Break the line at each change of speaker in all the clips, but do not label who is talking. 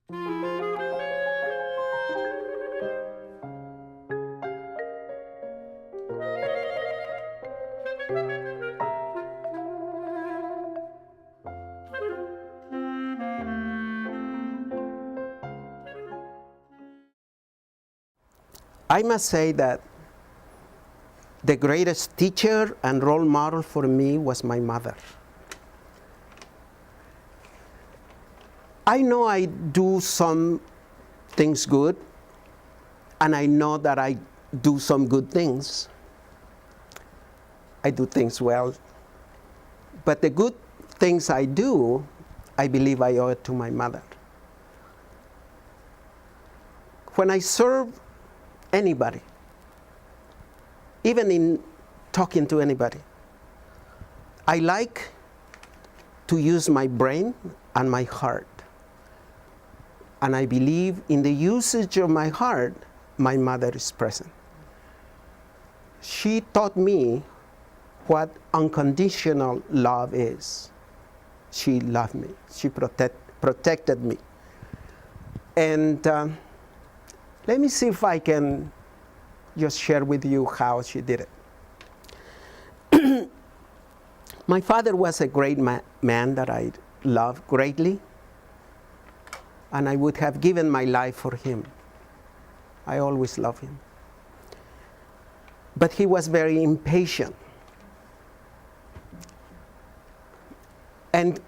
I must say that the greatest teacher and role model for me was my mother. I know I do some things good, and I know that I do some good things. I do things well. But the good things I do, I believe I owe it to my mother. When I serve anybody, even in talking to anybody, I like to use my brain and my heart. And I believe in the usage of my heart, my mother is present. She taught me what unconditional love is. She loved me. She protected me. And let me see if I can just share with you how she did it. My father was a great man that I loved greatly, and I would have given my life for him. I always loved him. But he was very impatient. And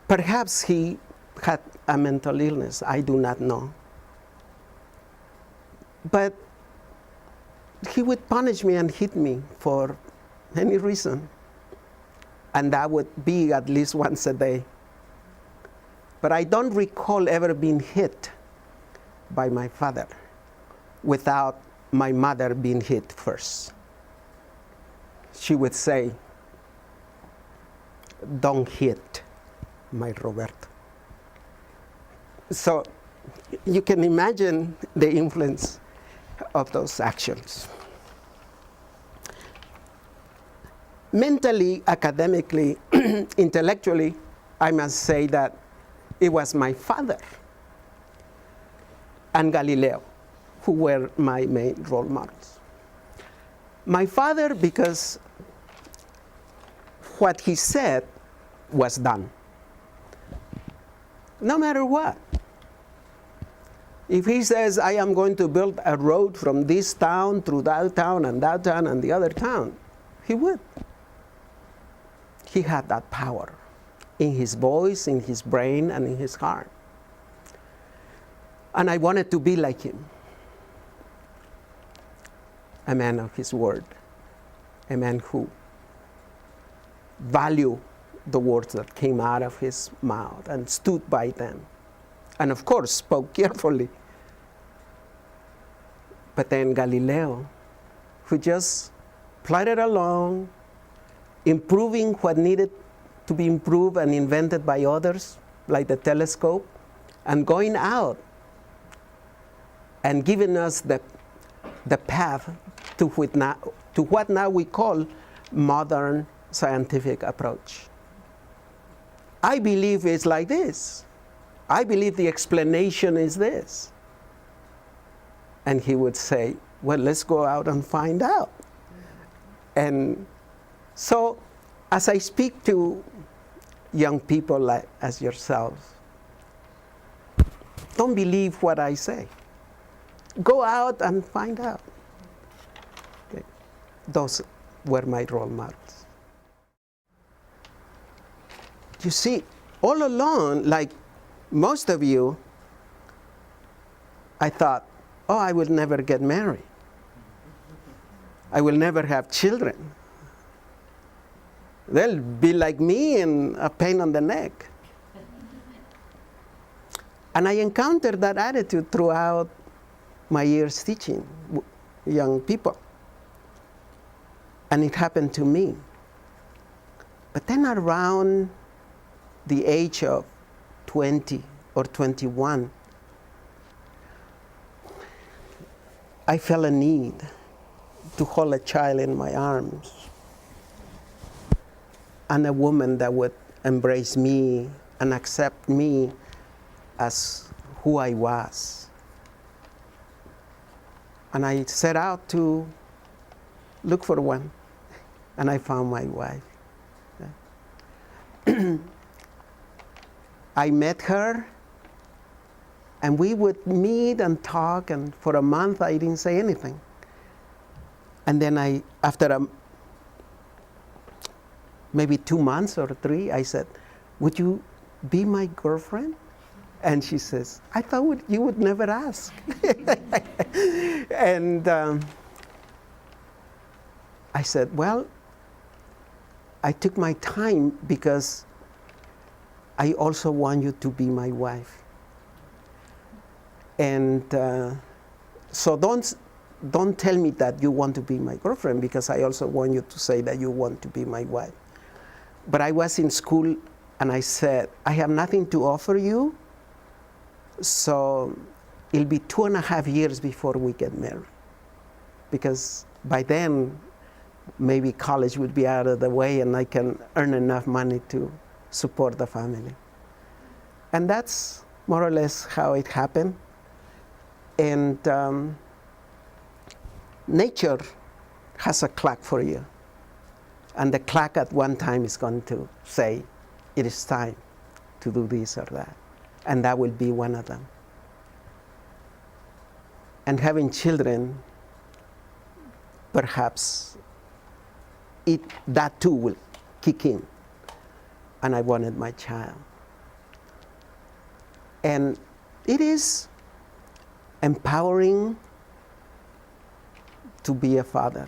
perhaps he had a mental illness, I do not know. But he would punish me and hit me for any reason. And that would be at least once a day. But I don't recall ever being hit by my father without my mother being hit first. She would say, "Don't hit my Roberto." So you can imagine the influence of those actions. Mentally, academically, intellectually, I must say that it was my father and Galileo who were my main role models. My father, because what he said was done, no matter what. If he says, "I am going to build a road from this town through that town and the other town," he would. He had that power in his voice, in his brain, and in his heart. And I wanted to be like him. A man of his word. A man who valued the words that came out of his mouth and stood by them. And of course, spoke carefully. But then Galileo, who just plodded along, improving what needed to be improved and invented by others, like the telescope, and going out and giving us the path to what now we call modern scientific approach. I believe it's like this. I believe the explanation is this. And he would say, "Well, let's go out and find out." And so, as I speak to young people like as yourselves, don't believe what I say. Go out and find out. Okay. Those were my role models. You see, all along, like most of you, I thought, "Oh, I will never get married. I will never have children. They'll be like me and a pain on the neck." And I encountered that attitude throughout my years teaching young people. And it happened to me. But then around the age of 20 or 21, I felt a need to hold a child in my arms, and a woman that would embrace me and accept me as who I was. And I set out to look for one, and I found my wife. I met her, and we would meet and talk, and for a month I didn't say anything. And then after maybe 2 months or 3, I said, "Would you be my girlfriend?" And she says, "I thought you would never ask." And I said, "Well, I took my time because I also want you to be my wife. And so don't tell me that you want to be my girlfriend, because I also want you to say that you want to be my wife." But I was in school, and I said, "I have nothing to offer you, so it'll be 2.5 years before we get married, because by then maybe college would be out of the way and I can earn enough money to support the family." And that's more or less how it happened. And nature has a clock for you, and the clock at one time is going to say, "It is time to do this or that," and that will be one of them. And having children, perhaps that too will kick in, and I wanted my child. And it is empowering to be a father.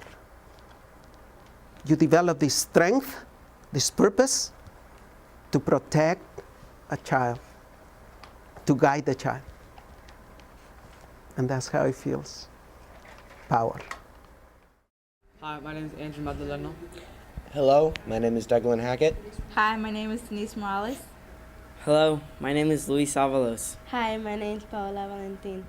You develop this strength, this purpose to protect a child, to guide the child. And that's how it feels. Power.
Hi, my name is Andrew Madaleno.
Hello, my name is Declan Hackett.
Hi, my name is Denise Morales.
Hello, my name is Luis Avalos.
Hi, my name is Paola Valentin.